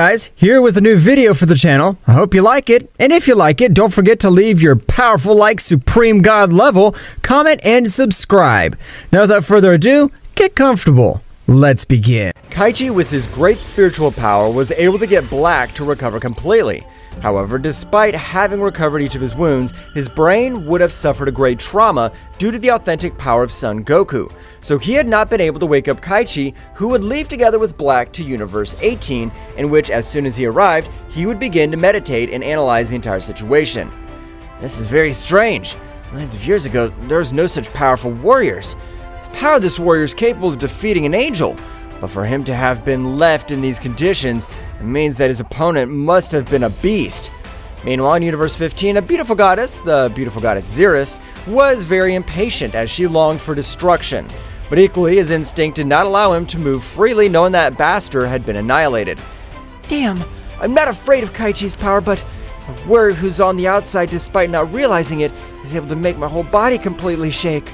guys, here with a new video for the channel. I hope you like it, and if you like it, don't forget to leave your powerful like Supreme God level, comment, and subscribe. Now without further ado, get comfortable. Let's begin. Kaichi, with his great spiritual power, was able to get Black to recover completely. However, despite having recovered each of his wounds, his brain would have suffered a great trauma due to the authentic power of Son Goku. So he had not been able to wake up Kaichi, who would leave together with Black to Universe 18, in which as soon as he arrived, he would begin to meditate and analyze the entire situation. This is very strange. Millions of years ago, there was no such powerful warriors. The power of this warrior is capable of defeating an angel. But for him to have been left in these conditions, it means that his opponent must have been a beast. Meanwhile, in Universe 15, a beautiful goddess, the beautiful goddess Xeris, was very impatient as she longed for destruction. But equally, his instinct did not allow him to move freely, knowing that Baster had been annihilated. Damn, I'm not afraid of Kaichi's power, but a warrior who's on the outside despite not realizing it is able to make my whole body completely shake.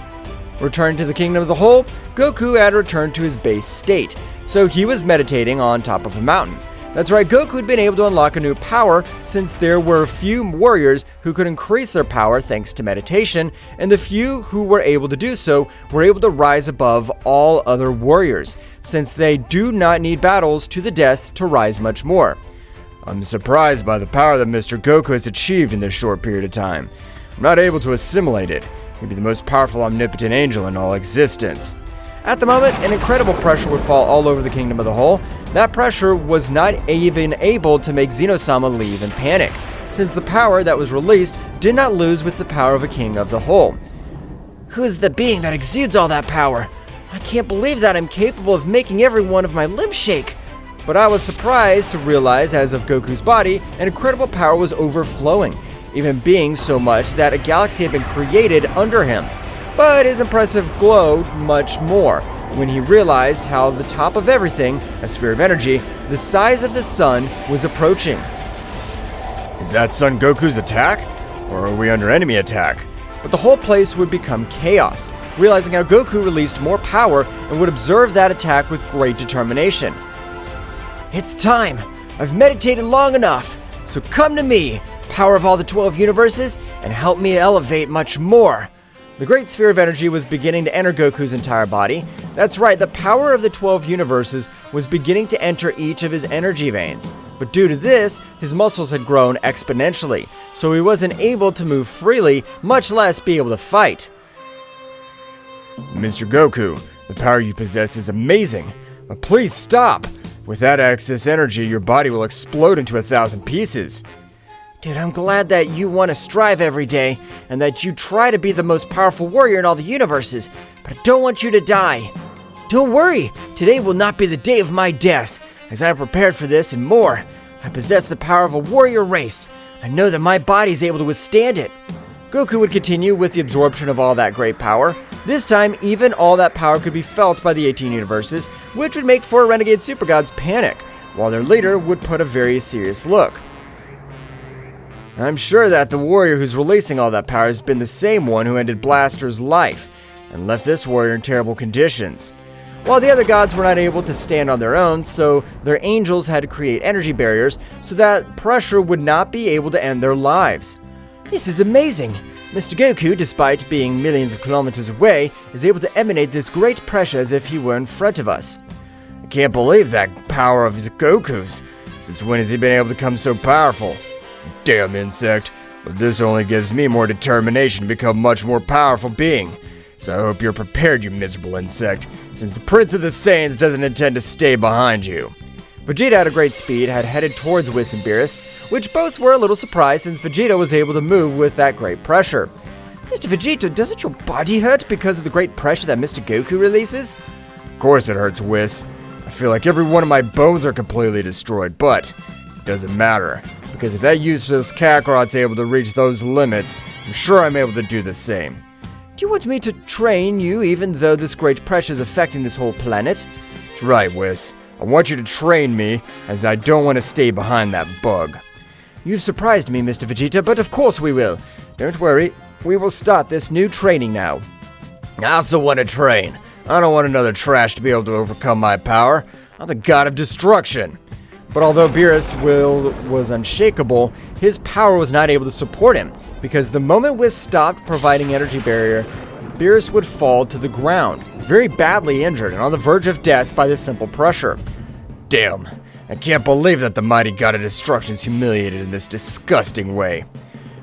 Returning to the Kingdom of the Whole, Goku had returned to his base state, so he was meditating on top of a mountain. That's right, Goku had been able to unlock a new power since there were few warriors who could increase their power thanks to meditation, and the few who were able to do so were able to rise above all other warriors, since they do not need battles to the death to rise much more. I'm surprised by the power that Mr. Goku has achieved in this short period of time. I'm not able to assimilate it. He'd be the most powerful omnipotent angel in all existence. At the moment, an incredible pressure would fall all over the Kingdom of the Whole. That pressure was not even able to make Zeno-sama leave in panic, since the power that was released did not lose with the power of a King of the Whole. Who is the being that exudes all that power? I can't believe that I'm capable of making every one of my limbs shake. But I was surprised to realize, as of Goku's body, an incredible power was overflowing, even being so much that a galaxy had been created under him. But his impressive glowed much more when he realized how the top of everything, a sphere of energy, the size of the sun, was approaching. Is that Son Goku's attack? Or are we under enemy attack? But the whole place would become chaos, realizing how Goku released more power and would observe that attack with great determination. It's time! I've meditated long enough, so come to me, power of all the 12 universes, and help me elevate much more. The great sphere of energy was beginning to enter Goku's entire body. That's right, the power of the 12 universes was beginning to enter each of his energy veins. But due to this, his muscles had grown exponentially, so he wasn't able to move freely, much less be able to fight. Mr. Goku, the power you possess is amazing, but please stop. With that excess energy, your body will explode into 1,000 pieces. Dude, I'm glad that you want to strive every day, and that you try to be the most powerful warrior in all the universes, but I don't want you to die. Don't worry, today will not be the day of my death, as I am prepared for this and more. I possess the power of a warrior race. I know that my body is able to withstand it. Goku would continue with the absorption of all that great power. This time, even all that power could be felt by the 18 universes, which would make 4 renegade super gods panic, while their leader would put a very serious look. I'm sure that the warrior who's releasing all that power has been the same one who ended Blaster's life and left this warrior in terrible conditions. While the other gods were not able to stand on their own, so their angels had to create energy barriers so that pressure would not be able to end their lives. This is amazing! Mr. Goku, despite being millions of kilometers away, is able to emanate this great pressure as if he were in front of us. I can't believe that power of Goku's. Since when has he been able to become so powerful? Damn insect, but this only gives me more determination to become a much more powerful being. So I hope you're prepared, you miserable insect, since the Prince of the Saiyans doesn't intend to stay behind you. Vegeta at a great speed had headed towards Whis and Beerus, which both were a little surprised since Vegeta was able to move with that great pressure. Mr. Vegeta, doesn't your body hurt because of the great pressure that Mr. Goku releases? Of course it hurts, Whis. I feel like every one of my bones are completely destroyed, but it doesn't matter. Because if that useless Kakarot's able to reach those limits, I'm sure I'm able to do the same. Do you want me to train you even though this great pressure is affecting this whole planet? That's right, Whis. I want you to train me, as I don't want to stay behind that bug. You've surprised me, Mr. Vegeta, but of course we will. Don't worry, we will start this new training now. I also want to train. I don't want another trash to be able to overcome my power. I'm the god of destruction. But although Beerus' will was unshakable, his power was not able to support him, because the moment Whis stopped providing energy barrier, Beerus would fall to the ground, very badly injured and on the verge of death by this simple pressure. Damn, I can't believe that the mighty god of destruction is humiliated in this disgusting way.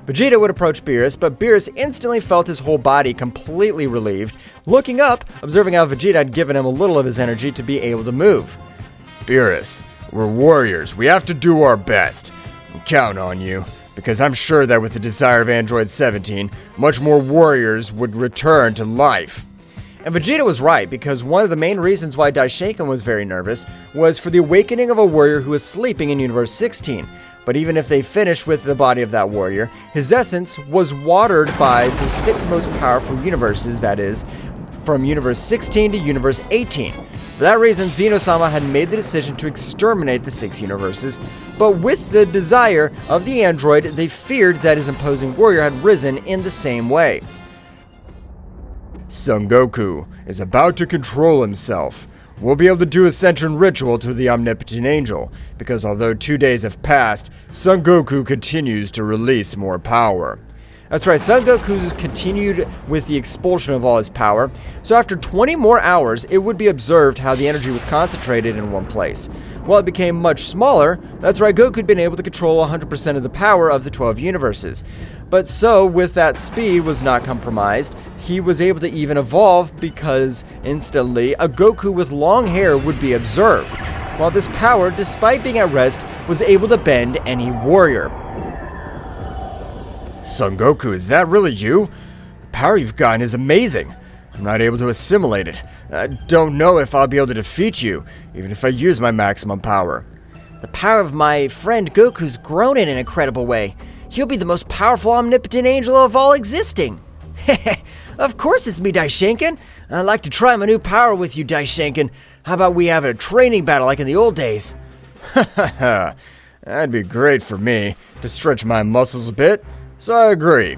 Vegeta would approach Beerus, but Beerus instantly felt his whole body completely relieved, looking up, observing how Vegeta had given him a little of his energy to be able to move. Beerus, we're warriors. We have to do our best. I'm counting on you, because I'm sure that with the desire of Android 17, much more warriors would return to life. And Vegeta was right, because one of the main reasons why Daitshinkan was very nervous was for the awakening of a warrior who was sleeping in Universe 16. But even if they finished with the body of that warrior, his essence was watered by the 6 most powerful universes, that is, from Universe 16 to Universe 18. For that reason, Zeno-sama had made the decision to exterminate the 6 universes, but with the desire of the android, they feared that his imposing warrior had risen in the same way. Son Goku is about to control himself. We'll be able to do Ascension Ritual to the Omnipotent Angel, because although 2 days have passed, Son Goku continues to release more power. That's right, Son Goku continued with the expulsion of all his power, so after 20 more hours, it would be observed how the energy was concentrated in one place. While it became much smaller, that's right, Goku had been able to control 100% of the power of the 12 universes. But so, with that speed was not compromised, he was able to even evolve because, instantly, a Goku with long hair would be observed, while this power, despite being at rest, was able to bend any warrior. Son Goku, is that really you? The power you've gotten is amazing. I'm not able to assimilate it. I don't know if I'll be able to defeat you, even if I use my maximum power. The power of my friend Goku's grown in an incredible way. He'll be the most powerful omnipotent angel of all existing. Of course it's me, Daitshinkan. I'd like to try my new power with you, Daitshinkan. How about we have a training battle like in the old days? That'd be great for me, to stretch my muscles a bit, so I agree.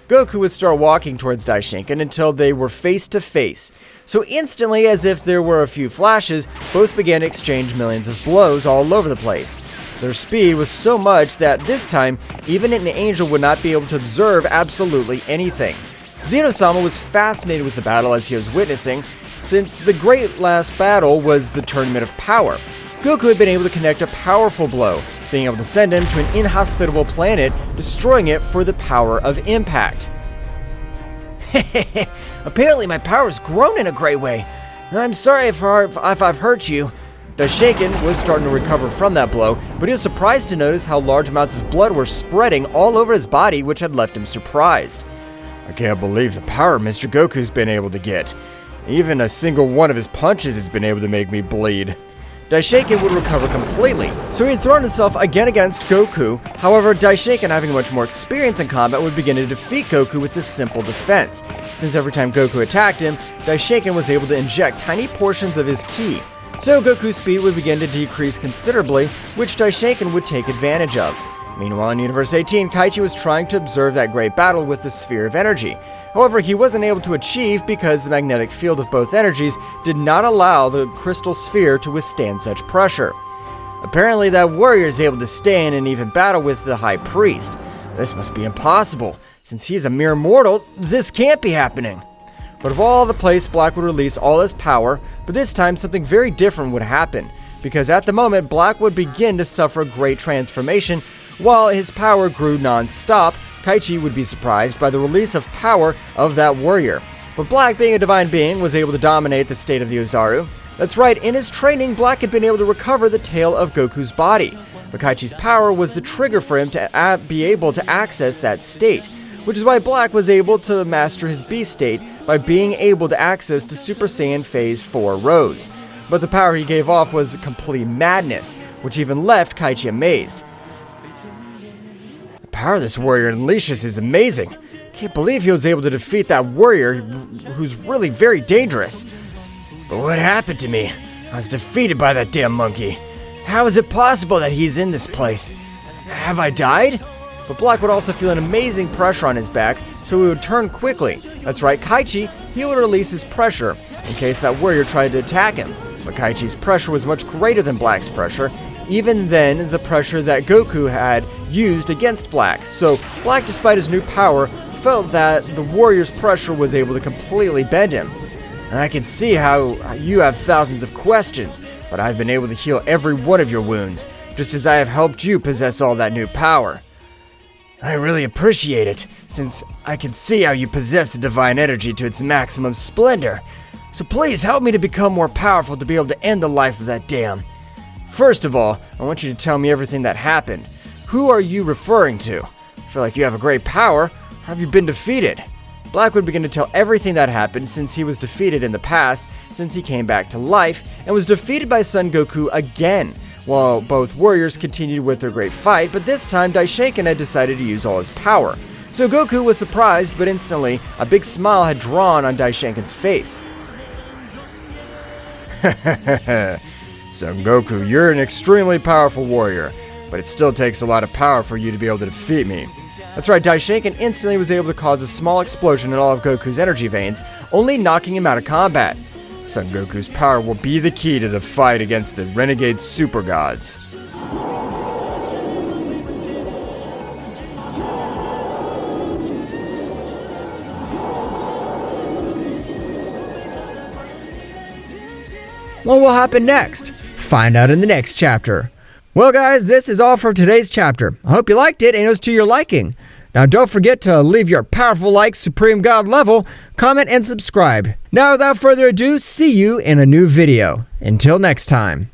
Goku would start walking towards Daitshinkan until they were face to face. So instantly, as if there were a few flashes, both began to exchange millions of blows all over the place. Their speed was so much that this time, even an angel would not be able to observe absolutely anything. Zeno-sama was fascinated with the battle as he was witnessing, since the great last battle was the Tournament of Power. Goku had been able to connect a powerful blow, being able to send him to an inhospitable planet, destroying it for the power of impact. Apparently my power has grown in a great way. I'm sorry if I've hurt you. Daitshinkan was starting to recover from that blow, but he was surprised to notice how large amounts of blood were spreading all over his body, which had left him surprised. I can't believe the power Mr. Goku's been able to get. Even a single one of his punches has been able to make me bleed. Daitshinkan would recover completely, so he had thrown himself again against Goku. However, Daitshinkan, having much more experience in combat, would begin to defeat Goku with this simple defense. Since every time Goku attacked him, Daitshinkan was able to inject tiny portions of his ki. So Goku's speed would begin to decrease considerably, which Daitshinkan would take advantage of. Meanwhile, in Universe 18, Kaichi was trying to observe that great battle with the Sphere of Energy. However, he wasn't able to achieve because the magnetic field of both energies did not allow the crystal sphere to withstand such pressure. Apparently, that warrior is able to stay in an even battle with the High Priest. This must be impossible. Since he's a mere mortal, this can't be happening. But of all the place, Black would release all his power, but this time something very different would happen. Because at the moment, Black would begin to suffer a great transformation. While his power grew non-stop, Kaichi would be surprised by the release of power of that warrior. But Black, being a divine being, was able to dominate the state of the Ozaru. That's right, in his training, Black had been able to recover the tail of Goku's body. But Kaichi's power was the trigger for him to be able to access that state, which is why Black was able to master his Beast state by being able to access the Super Saiyan Phase 4 Rose. But the power he gave off was complete madness, which even left Kaichi amazed. The power this warrior unleashes is amazing. Can't believe he was able to defeat that warrior who's really very dangerous. But what happened to me? I was defeated by that damn monkey. How is it possible that he's in this place? Have I died? But Black would also feel an amazing pressure on his back, so he would turn quickly. That's right, Kaichi, he would release his pressure in case that warrior tried to attack him. But Kaichi's pressure was much greater than Black's pressure, even than the pressure that Goku had used against Black. So Black, despite his new power, felt that the warrior's pressure was able to completely bend him. And I can see how you have thousands of questions, but I've been able to heal every one of your wounds, just as I have helped you possess all that new power. I really appreciate it, since I can see how you possess the divine energy to its maximum splendor. So please help me to become more powerful to be able to end the life of that dam. First of all, I want you to tell me everything that happened. Who are you referring to? I feel like you have a great power. How have you been defeated? Black would begin to tell everything that happened since he was defeated in the past, since he came back to life, and was defeated by Son Goku again, while both warriors continued with their great fight, but this time Daitshinkan had decided to use all his power. So Goku was surprised, but instantly, a big smile had drawn on Daishinkan's face. Son Goku, you're an extremely powerful warrior, but it still takes a lot of power for you to be able to defeat me. That's right, Daitshinkan instantly was able to cause a small explosion in all of Goku's energy veins, only knocking him out of combat. Son Goku's power will be the key to the fight against the renegade super gods. What will happen next? Find out in the next chapter. Well guys, this is all for today's chapter. I hope you liked it and it was to your liking. Now don't forget to leave your powerful like Supreme God level, comment and subscribe. Now without further ado, see you in a new video. Until next time.